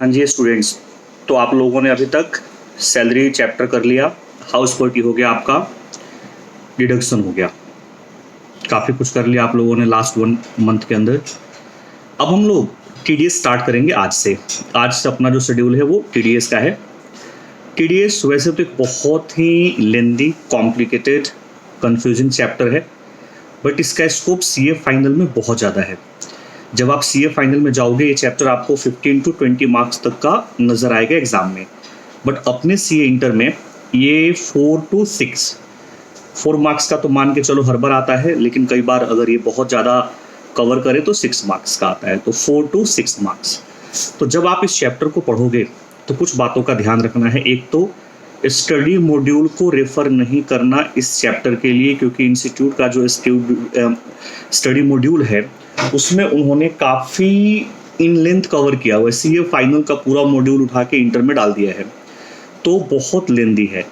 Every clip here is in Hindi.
हाँ जी स्टूडेंट्स, तो आप लोगों ने अभी तक सैलरी चैप्टर कर लिया, हाउस पर्टी हो गया, आपका डिडक्शन हो गया, काफ़ी कुछ कर लिया आप लोगों ने लास्ट 1 मंथ के अंदर। अब हम लोग टीडीएस स्टार्ट करेंगे आज से। आज से अपना जो शेड्यूल है वो टीडीएस का है। टीडीएस वैसे तो एक बहुत ही लेंदी, कॉम्प्लिकेटेड, कन्फ्यूजिंग चैप्टर है, बट इसका स्कोप सीए फाइनल में बहुत ज़्यादा है। जब आप सीए फाइनल में जाओगे ये चैप्टर आपको 15 to 20 मार्क्स तक का नज़र आएगा एग्जाम में, बट अपने सीए इंटर में ये 4 to 4 मार्क्स का तो मान के चलो हर बार आता है, लेकिन कई बार अगर ये बहुत ज़्यादा कवर करे तो 6 मार्क्स का आता है, तो 4 to 6 मार्क्स। तो जब आप इस चैप्टर को पढ़ोगे तो कुछ बातों का ध्यान रखना है। एक तो स्टडी मॉड्यूल को रेफ़र नहीं करना इस चैप्टर के लिए, क्योंकि इंस्टीट्यूट का जो स्टडी मॉड्यूल है उसमें उन्होंने काफ़ी इन लेंथ कवर किया हुआ है। सीए फाइनल का पूरा मॉड्यूल उठा के इंटर में डाल दिया है, तो बहुत लेंदी है।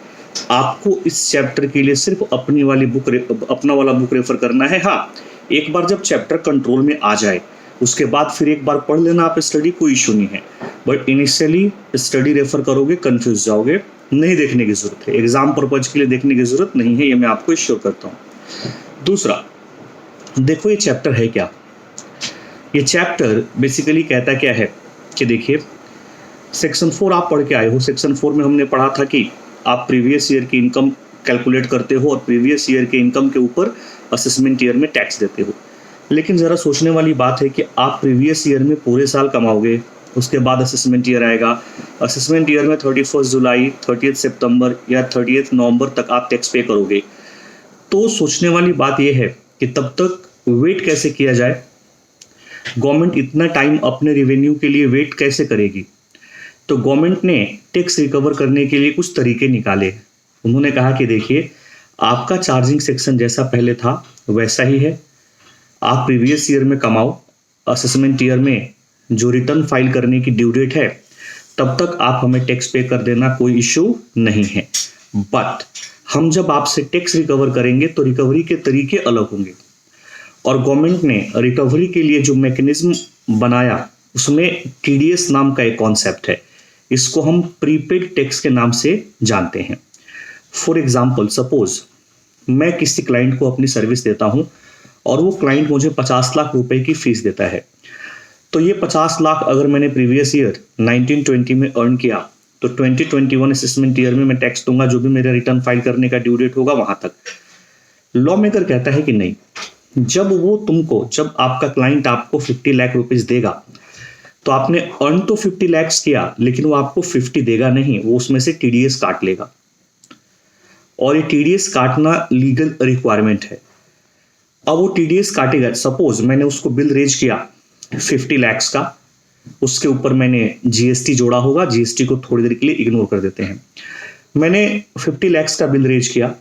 आपको इस चैप्टर के लिए सिर्फ अपना वाला बुक रेफर करना है। हाँ, एक बार जब चैप्टर कंट्रोल में आ जाए उसके बाद फिर एक बार पढ़ लेना आप स्टडी, कोई इशू नहीं है, बट इनिशियली स्टडी रेफर करोगे कंफ्यूज जाओगे, नहीं देखने की ज़रूरत है, एग्जाम पर्पज के लिए देखने की ज़रूरत नहीं है, ये मैं आपको श्योर करता हूँ। दूसरा, देखो ये चैप्टर है क्या। ये चैप्टर बेसिकली कहता क्या है कि देखिए, सेक्शन 4 आप पढ़ के आए हो। सेक्शन 4 में हमने पढ़ा था कि आप प्रीवियस ईयर की इनकम कैलकुलेट करते हो और प्रीवियस ईयर के इनकम के ऊपर असेसमेंट ईयर में टैक्स देते हो। लेकिन ज़रा सोचने वाली बात है कि आप प्रीवियस ईयर में पूरे साल कमाओगे, उसके बाद असेसमेंट ईयर आएगा। असेसमेंट ईयर में 31 जुलाई, 30 सितंबर या 30 नवंबर तक आप टैक्स पे करोगे। तो सोचने वाली बात यह है कि तब तक वेट कैसे किया जाए, गवर्नमेंट इतना टाइम अपने रेवेन्यू के लिए वेट कैसे करेगी। तो गवर्नमेंट ने टैक्स रिकवर करने के लिए कुछ तरीके निकाले। उन्होंने कहा कि देखिए, आपका चार्जिंग सेक्शन जैसा पहले था वैसा ही है, आप प्रीवियस ईयर में कमाओ, असेसमेंट ईयर में जो रिटर्न फाइल करने की ड्यू डेट है तब तक आप हमें टैक्स पे कर देना, कोई इशू नहीं है। बट हम जब आपसे टैक्स रिकवर करेंगे तो रिकवरी के तरीके अलग होंगे, और गवर्नमेंट ने रिकवरी के लिए जो मैकेनिज्म बनाया उसमें टीडीएस नाम का एक कॉन्सेप्ट है। इसको हम प्रीपेड टैक्स के नाम से जानते हैं। फॉर एग्जांपल, सपोज मैं किसी क्लाइंट को अपनी सर्विस देता हूं और वो क्लाइंट मुझे 50 लाख रुपए की फीस देता है। तो ये 50 लाख अगर मैंने प्रीवियस ईयर 1920 में अर्न किया तो 2021 असेसमेंट ईयर में मैं टैक्स दूंगा, जो भी मेरा रिटर्न फाइल करने का ड्यू डेट होगा वहां तक। लॉ मेकर कहता है कि नहीं, जब आपका क्लाइंट आपको 50 लाख रुपीस देगा तो आपने अर्न तो 50 लाख किया, लेकिन वो आपको 50 देगा नहीं, वो उसमें से टीडीएस काट लेगा, और ये टीडीएस काटना लीगल रिक्वायरमेंट है। अब वो टीडीएस काटेगा। सपोज मैंने उसको बिल रेज किया 50 लाख का, उसके ऊपर मैंने जीएसटी जोड़ा होगा, जीएसटी को थोड़ी देर के लिए इग्नोर कर देते हैं। मैंने 50 लाख का बिल रेज किया,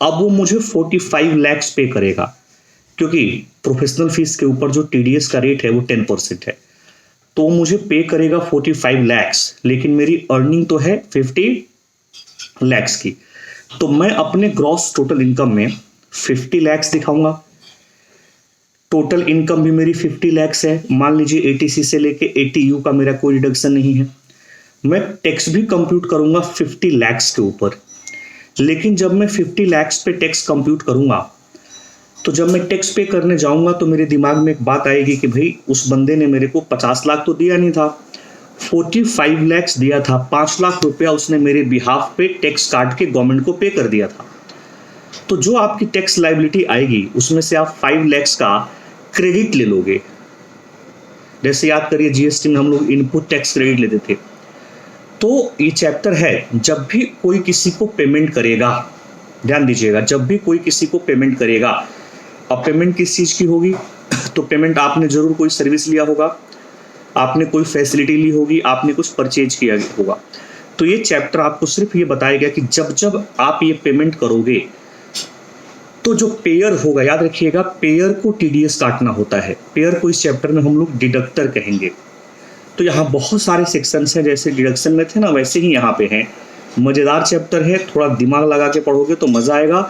अब वो मुझे 45 लाख पे करेगा, क्योंकि प्रोफेशनल फीस के ऊपर जो टीडीएस का रेट है वो 10% है, तो मुझे पे करेगा 45 लाख, लेकिन मेरी अर्निंग तो है 50 लाख की। तो मैं अपने ग्रॉस टोटल इनकम में 50 लाख दिखाऊंगा। टोटल इनकम भी मेरी 50 लाख है। मान लीजिए 80C से लेके 80U का मेरा कोई डिडक्शन नहीं है। मैं टैक्स भी कंप्यूट करूंगा 50 लाख के ऊपर, लेकिन जब मैं 50 लाख पे टैक्स कंप्यूट करूंगा तो जब मैं टैक्स पे करने जाऊंगा तो मेरे दिमाग में एक बात आएगी कि भाई उस बंदे ने मेरे को 50 लाख तो दिया नहीं था, 45 लाख दिया था, 5 लाख रुपया उसने मेरे बिहाफ पे टैक्स काट के गवर्नमेंट को पे कर दिया था। तो जो आपकी टैक्स लायबिलिटी आएगी उसमें से आप 5 लाख का क्रेडिट ले लोगे। जैसे याद करिए जीएसटी में हम लोग इनपुट टैक्स क्रेडिट लेते थे। तो ये चैप्टर है, जब भी कोई किसी को पेमेंट करेगा, ध्यान दीजिएगा, जब भी कोई किसी को पेमेंट करेगा, अब पेमेंट किस चीज़ की होगी, तो पेमेंट आपने जरूर कोई सर्विस लिया होगा, आपने कोई फैसिलिटी ली होगी, आपने कुछ परचेज किया होगा। तो ये चैप्टर आपको सिर्फ ये बताएगा कि जब जब आप ये पेमेंट करोगे तो जो पेयर होगा, याद रखिएगा, पेयर को टीडीएस काटना होता है। पेयर को इस चैप्टर में हम लोग डिडक्टर कहेंगे। तो यहाँ बहुत सारे सेक्शंस हैं, जैसे डिडक्शन में थे ना वैसे ही यहाँ पे हैं। मज़ेदार चैप्टर है, थोड़ा दिमाग लगा के पढ़ोगे तो मज़ा आएगा।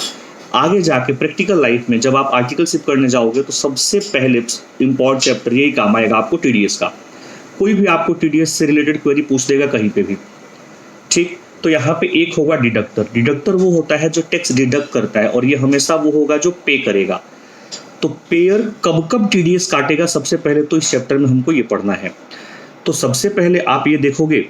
आगे जाके प्रैक्टिकल लाइफ में जब आप आर्टिकलशिप करने जाओगे तो सबसे पहले इम्पॉर्टेंट चैप्टर यही काम आएगा आपको, टीडीएस का। कोई भी आपको टीडीएस से रिलेटेड क्वेरी पूछ देगा कहीं पे भी, ठीक। तो यहाँ पे एक होगा डिडक्टर। डिडक्टर वो होता है जो टैक्स डिडक्ट करता है, और ये हमेशा वो होगा जो पे करेगा। तो पेयर कब कब टीडीएस काटेगा, सबसे पहले तो इस चैप्टर में हमको ये पढ़ना है। तो सबसे पहले आप ये देखोगे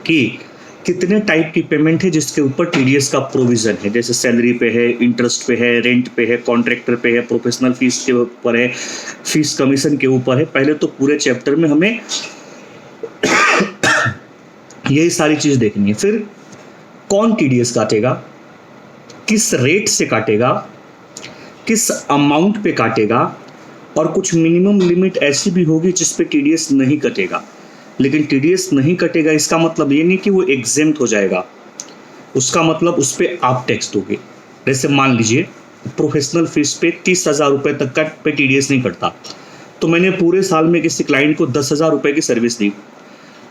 कि कितने टाइप की पेमेंट है जिसके ऊपर टीडीएस का प्रोविजन है, जैसे सैलरी पे है, इंटरेस्ट पे है, रेंट पे है, कॉन्ट्रैक्टर पे है, प्रोफेशनल फीस के ऊपर है, फीस कमीशन के ऊपर है। पहले तो पूरे चैप्टर में हमें यही सारी चीज देखनी है। फिर कौन टीडीएस काटेगा, किस रेट से काटेगा, किस अमाउंट पे काटेगा, और कुछ मिनिमम लिमिट ऐसी भी होगी जिस पे टीडीएस नहीं कटेगा। लेकिन टीडीएस नहीं कटेगा इसका मतलब ये नहीं कि वो एग्जेम्प्ट हो जाएगा, उसका मतलब उस पर आप टैक्स दोगे। जैसे मान लीजिए प्रोफेशनल फीस पे 30,000 रुपये तक का पे टीडीएस नहीं कटता, तो मैंने पूरे साल में किसी क्लाइंट को 10,000 रुपये की सर्विस दी,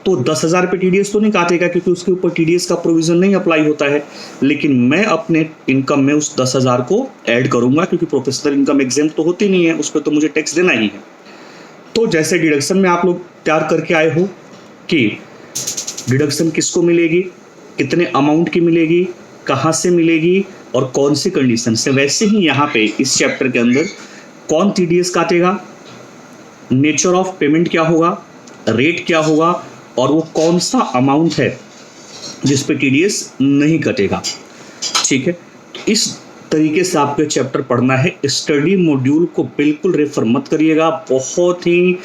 तो 10,000 पे टीडीएस तो नहीं काटेगा क्योंकि उसके ऊपर टीडीएस का प्रोविजन नहीं अप्लाई होता है। लेकिन मैं अपने इनकम में उस 10,000 को ऐड करूंगा क्योंकि प्रोफेशनल इनकम एग्जाम तो होती नहीं है, उस पर तो मुझे टैक्स देना ही है। तो जैसे डिडक्शन में आप लोग तैयार करके आए हो कि डिडक्शन किसको मिलेगी, कितने अमाउंट की मिलेगी, कहाँ से मिलेगी और कौन सी कंडीशन से, वैसे ही यहाँ पे इस चैप्टर के अंदर कौन टीडीएस काटेगा, नेचर ऑफ पेमेंट क्या होगा, रेट क्या होगा, और वो कौन सा अमाउंट है जिस पे टीडीएस नहीं कटेगा, ठीक है। इस तरीके से आपको चैप्टर पढ़ना है। स्टडी मॉड्यूल को बिल्कुल रेफर मत करिएगा, बहुत ही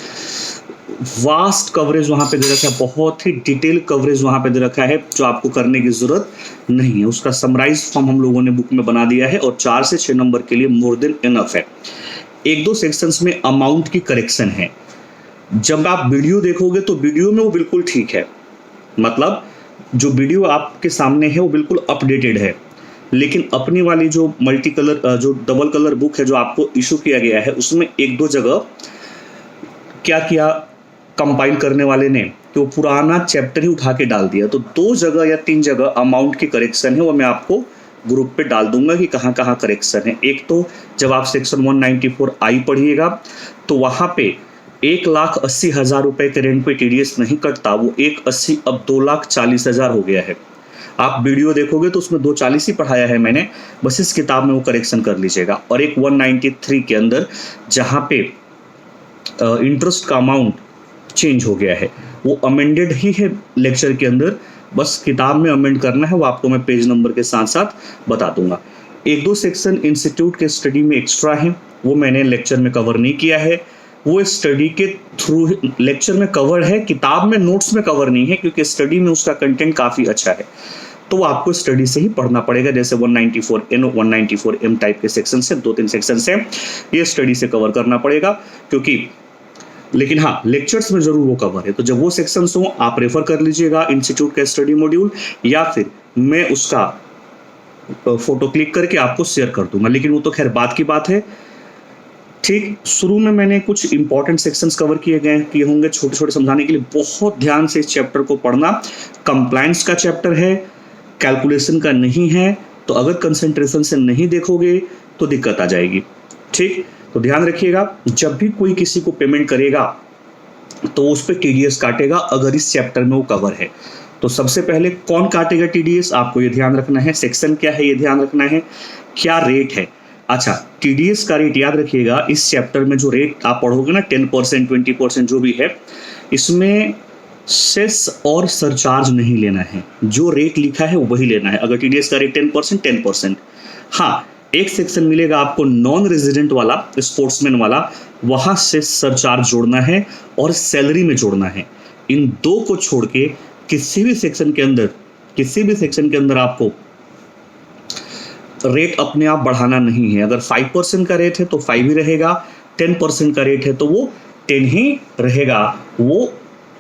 वास्ट कवरेज वहाँ पे दे रखा है, बहुत ही डिटेल कवरेज वहाँ पे दे रखा है जो आपको करने की ज़रूरत नहीं है। उसका समराइज फॉर्म हम लोगों ने बुक में बना दिया है और 4 से 6 नंबर के लिए मोर देन इनफ है। 1-2 सेक्शंस में अमाउंट की करेक्शन है। जब आप वीडियो देखोगे तो वीडियो में वो बिल्कुल ठीक है, मतलब जो वीडियो आपके सामने है वो बिल्कुल अपडेटेड है, लेकिन अपनी वाली जो मल्टी कलर जो डबल कलर बुक है जो आपको इशू किया गया है, उसमें 1-2 जगह क्या किया कंपाइल करने वाले ने कि वो पुराना चैप्टर ही उठा के डाल दिया। तो 2 जगह या 3 जगह अमाउंट की करेक्शन है, वो मैं आपको ग्रुप पे डाल दूंगा कि कहाँ कहाँ करेक्शन है। एक तो जब आप सेक्शन 194I पढ़िएगा तो वहाँ पे 1,80,000 रुपये के रेंट पे टीडीएस नहीं कटता, वो 1,80 अब 2,40,000 हो गया है। आप वीडियो देखोगे तो उसमें 240 ही पढ़ाया है मैंने, बस इस किताब में वो करेक्शन कर लीजिएगा। और एक 193 के अंदर जहाँ पे इंटरेस्ट का अमाउंट चेंज हो गया है, वो अमेंडेड ही है लेक्चर के अंदर, बस किताब में अमेंड करना है, वो आपको मैं पेज नंबर के साथ साथ बता दूंगा। 1-2 सेक्शन इंस्टीट्यूट के स्टडी में एक्स्ट्रा है, वो मैंने लेक्चर में कवर नहीं किया है, वो स्टडी के थ्रू लेक्चर में कवर है, किताब में नोट्स में कवर नहीं है क्योंकि स्टडी में उसका कंटेंट काफ़ी अच्छा है, तो वो आपको स्टडी से ही पढ़ना पड़ेगा। जैसे 194N 194M टाइप के सेक्शन से 2-3 सेक्शन से ये स्टडी से कवर करना पड़ेगा क्योंकि, लेकिन हाँ लेक्चर्स में जरूर वो कवर है। तो जब वो सेक्शंस हो आप रेफर कर लीजिएगा इंस्टीट्यूट का स्टडी मॉड्यूल, या फिर मैं उसका फोटो क्लिक करके आपको शेयर कर दूंगा, लेकिन वो तो खैर बात की बात है, ठीक। शुरू में मैंने कुछ इंपॉर्टेंट सेक्शंस कवर किए होंगे छोटे छोटे समझाने के लिए। बहुत ध्यान से इस चैप्टर को पढ़ना, कंप्लायंस का चैप्टर है, कैलकुलेशन का नहीं है, तो अगर कंसंट्रेशन से नहीं देखोगे तो दिक्कत आ जाएगी, ठीक। तो ध्यान रखिएगा, जब भी कोई किसी को पेमेंट करेगा तो उस पर टीडीएस काटेगा अगर इस चैप्टर में वो कवर है। तो सबसे पहले कौन काटेगा टीडीएस, आपको ये ध्यान रखना है, सेक्शन क्या है ये ध्यान रखना है, क्या रेट है। अच्छा, टीडीएस का रेट याद रखिएगा, इस चैप्टर में जो रेट आप पढ़ोगे ना 10%, 20% जो भी है, इसमें सेस और सरचार्ज नहीं लेना है, जो रेट लिखा है वही लेना है। अगर टीडीएस का रेट 10%, 10%। हाँ, एक सेक्शन मिलेगा आपको नॉन रेजिडेंट वाला, स्पोर्ट्समैन वाला, वहाँ से सरचार्ज जोड़ना है और सैलरी में जोड़ना है। इन 2 को छोड़ के किसी भी सेक्शन के अंदर आपको रेट अपने आप बढ़ाना नहीं है। अगर 5% का रेट है तो 5 ही रहेगा, 10% का रेट है तो वो 10 ही रहेगा, वो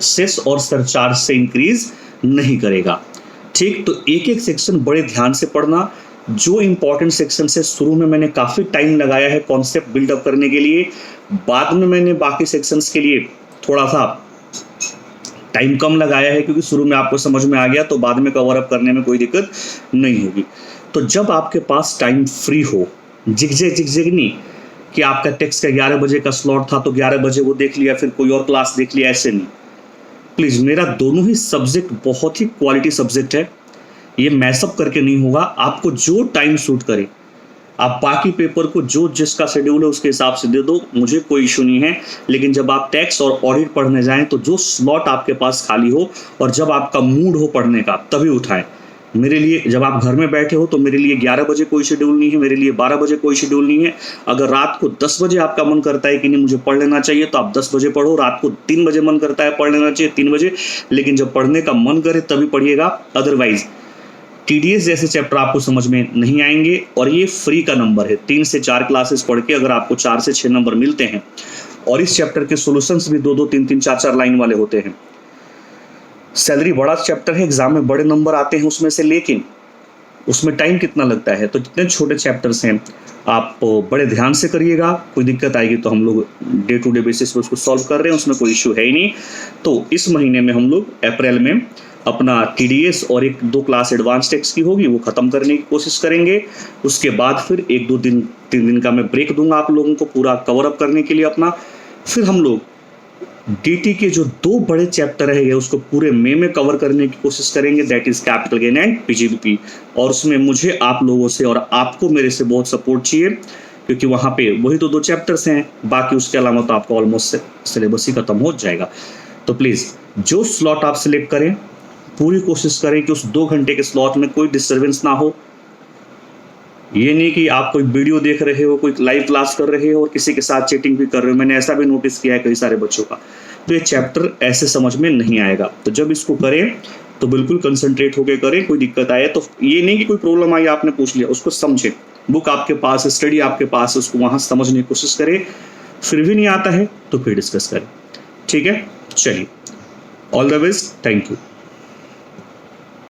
सेस और सरचार्ज से इंक्रीज नहीं करेगा, ठीक। तो एक एक सेक्शन बड़े ध्यान से पढ़ना। जो इंपॉर्टेंट सेक्शन से शुरू में मैंने काफ़ी टाइम लगाया है कॉन्सेप्ट बिल्डअप करने के लिए, बाद में मैंने बाकी सेक्शंस के लिए थोड़ा सा टाइम कम लगाया है क्योंकि शुरू में आपको समझ में आ गया तो बाद में कवर अप करने में कोई दिक्कत नहीं होगी। तो जब आपके पास टाइम फ्री हो, झिकझिक नहीं, कि आपका टेक्स्ट का 11 बजे का स्लॉट था तो 11 बजे वो देख लिया, फिर कोई और क्लास देख लिया, ऐसे नहीं। प्लीज़, मेरा दोनों ही सब्जेक्ट बहुत ही क्वालिटी सब्जेक्ट है, ये मैसअप करके नहीं होगा। आपको जो टाइम सूट करे, आप बाकी पेपर को जो जिसका शेड्यूल है उसके हिसाब से दे दो, मुझे कोई इशू नहीं है। लेकिन जब आप टैक्स और ऑडिट पढ़ने जाएं तो जो स्लॉट आपके पास खाली हो और जब आपका मूड हो पढ़ने का तभी उठाएं। मेरे लिए, जब आप घर में बैठे हो तो मेरे लिए 11 बजे कोई शेड्यूल नहीं है, मेरे लिए 12 बजे कोई शेड्यूल नहीं है। अगर रात को 10 बजे आपका मन करता है कि नहीं मुझे पढ़ लेना चाहिए तो आप 10 बजे पढ़ो। रात को 3 बजे मन करता है पढ़ लेना चाहिए 3 बजे, लेकिन जब पढ़ने का मन करे तभी पढ़िएगा। अदरवाइज टीडीएस जैसे चैप्टर आपको समझ में नहीं आएंगे। और ये फ्री का नंबर है, 3 से 4 क्लासेस पढ़ के अगर आपको 4 से 6 नंबर मिलते हैं, और इस चैप्टर के सॉल्यूशंस भी 2-2, 3-3, 4-4 लाइन वाले होते हैं। सैलरी बड़ा चैप्टर है, एग्जाम में बड़े नंबर आते हैं उसमें से, लेकिन उसमें टाइम कितना लगता है। तो जितने छोटे चैप्टर्स हैं आप बड़े ध्यान से करिएगा। कोई दिक्कत आएगी तो हम लोग डे टू डे बेसिस पे उसको सॉल्व कर रहे हैं, उसमें कोई इशू है ही नहीं। तो इस महीने में हम लोग अप्रैल में अपना टीडीएस और 1-2 क्लास एडवांस टेक्स्ट की होगी वो ख़त्म करने की कोशिश करेंगे। उसके बाद फिर 1-2 दिन 3 दिन का मैं ब्रेक दूंगा आप लोगों को पूरा कवर अप करने के लिए अपना। फिर हम लोग डीटी के जो 2 बड़े चैप्टर है उसको पूरे मई में कवर करने की कोशिश करेंगे, that is capital gain and PGBP. और उसमें मुझे आप लोगों से और आपको मेरे से बहुत सपोर्ट चाहिए, क्योंकि वहाँ पे वही तो 2 चैप्टर्स हैं, बाकी उसके अलावा तो आपका ऑलमोस्ट सिलेबस ही खत्म हो जाएगा। तो प्लीज़ जो स्लॉट आप सिलेक्ट करें पूरी कोशिश करें कि उस 2 घंटे के स्लॉट में कोई डिस्टर्बेंस ना हो। ये नहीं कि आप कोई वीडियो देख रहे हो, कोई लाइव क्लास कर रहे हो और किसी के साथ चैटिंग भी कर रहे हो। मैंने ऐसा भी नोटिस किया है कई सारे बच्चों का। तो ये चैप्टर ऐसे समझ में नहीं आएगा। तो जब इसको करें तो बिल्कुल कंसंट्रेट होकर करें। कोई दिक्कत आए तो ये नहीं कि कोई प्रॉब्लम आई आपने पूछ लिया, उसको समझें। बुक आपके पास है, स्टडी आपके पास है, उसको वहाँ समझने की कोशिश करें। फिर भी नहीं आता है तो फिर डिस्कस करें। ठीक है, चलिए, all the best, thank you.